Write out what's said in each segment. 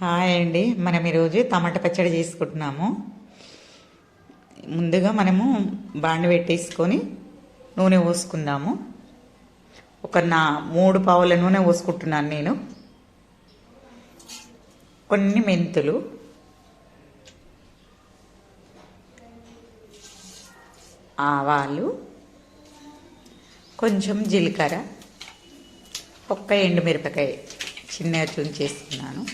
Hi అండి. మనం ఈరోజు టమాటా పచ్చడి చేసుకుంటున్నాము. ముందుగా మనము బాండి పెట్టేసుకొని నూనె పోసుకుందాము. ఒక 3 పావుల నూనె పోసుకుంటున్నాను నేను. కొన్ని మెంతులు, ఆవాలు, కొంచెం జీలకర్ర, ఒక్క ఎండుమిరపకాయ చిన్నగా చుంచేస్తున్నాను.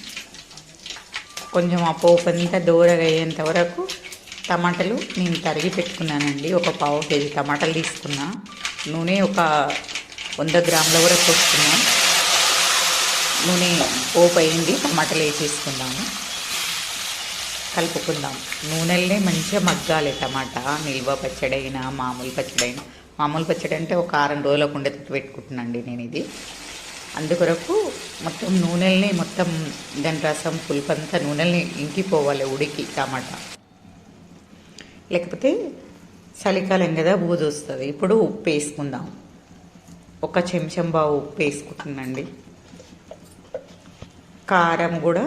కొంచెం ఆ పోపు అంతా దూరగా అయ్యేంత వరకు టమాటాలు నేను తరిగి పెట్టుకున్నానండి. ఒక పావు కేజీ టమాటాలు తీసుకున్నా. నూనె ఒక 100 గ్రాముల వరకు వస్తున్నా. నూనె పోపు అయింది, టమాటాలు వేసేసుకుందాము. కలుపుకుందాం. నూనెల్ని మంచిగా మగ్గాలి టమాటా. నిల్వ పచ్చడి అయినా మామూలు పచ్చడి అయినా. మామూలు పచ్చడి అంటే ఒక 6 రోజులకు ఉండేటట్టు పెట్టుకుంటున్నాండి నేను ఇది. అందుకొరకు మొత్తం నూనెల్ని మొత్తం దాని రసం పులుపంతా నూనెల్ని ఇంకిపోవాలి ఉడికి టమాటా. లేకపోతే చలికాలం కదా బూజు వస్తుంది. ఇప్పుడు ఉప్పు వేసుకుందాం. ఒక చెంచం బావు ఉప్పు వేసుకుంటున్నాండి. కారం కూడా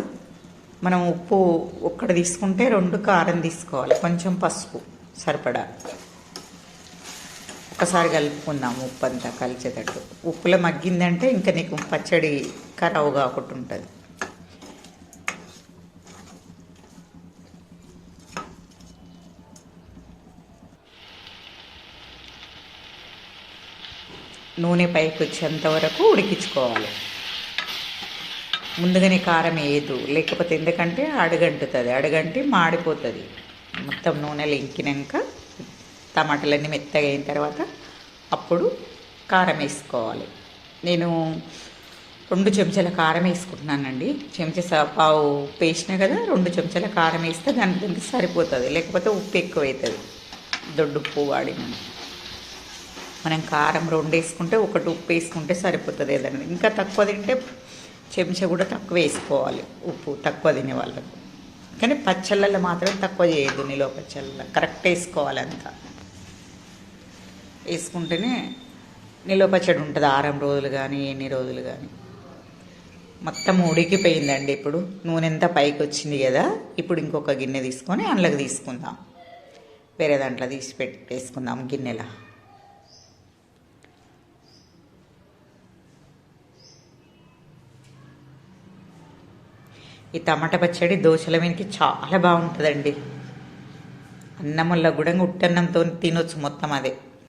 మనం ఉప్పు ఒక్కటి తీసుకుంటే 2 కారం తీసుకోవాలి. కొంచెం పసుపు సరిపడా. ఒకసారి కలుపుకుందాము. ఉప్పు అంతా కలిసేటట్టు. ఉప్పులో మగ్గిందంటే ఇంకా నీకు పచ్చడి ఖరాబు కాకుండా ఉంటుంది. నూనె పైకి వచ్చేంత వరకు ఉడికించుకోవాలి. ముందుగానే కారం వేయదు, లేకపోతే ఎందుకంటే అడుగంటుతుంది. అడుగంటి మాడిపోతుంది. మొత్తం నూనెలు ఇంకినాక టమాటాలన్నీ మెత్తగా అయిన తర్వాత అప్పుడు కారం వేసుకోవాలి. నేను 2 చెంచాల కారం వేసుకుంటున్నానండి. పావు ఉప్పు వేసినా కదా, 2 చెంచాల కారం వేస్తే దానికి సరిపోతుంది. లేకపోతే ఉప్పు ఎక్కువ అవుతుంది. దొడ్డుప్పు వాడినాను. మనం కారం 2 వేసుకుంటే 1 ఉప్పు వేసుకుంటే సరిపోతుంది. ఏదైనా ఇంకా తక్కువ తింటే చెంచా కూడా తక్కువ వేసుకోవాలి ఉప్పు, తక్కువ తినే వాళ్ళకు. కానీ పచ్చళ్ళల్లో మాత్రం తక్కువ చేయొద్దు. నిలువ పచ్చళ్ళలో కరెక్ట్ వేసుకోవాలి. అంతా వేసుకుంటేనే నిలువ పచ్చడి ఉంటుంది 6 రోజులు కానీ ఎన్ని రోజులు కానీ. మొత్తం ఉడికిపోయిందండి. ఇప్పుడు నూనె ఎంత పైకి వచ్చింది కదా. ఇప్పుడు ఇంకొక గిన్నె తీసుకొని అందులోకి తీసుకుందాం. వేరే దాంట్లో తీసి పెట్టేసుకుందాం గిన్నెలో. ఈ టమాటా పచ్చడి దోశల మీదకి చాలా బాగుంటుందండి. అన్నంలో కూడా ఉట్టన్నంతో తినొచ్చు మొత్తం అదే.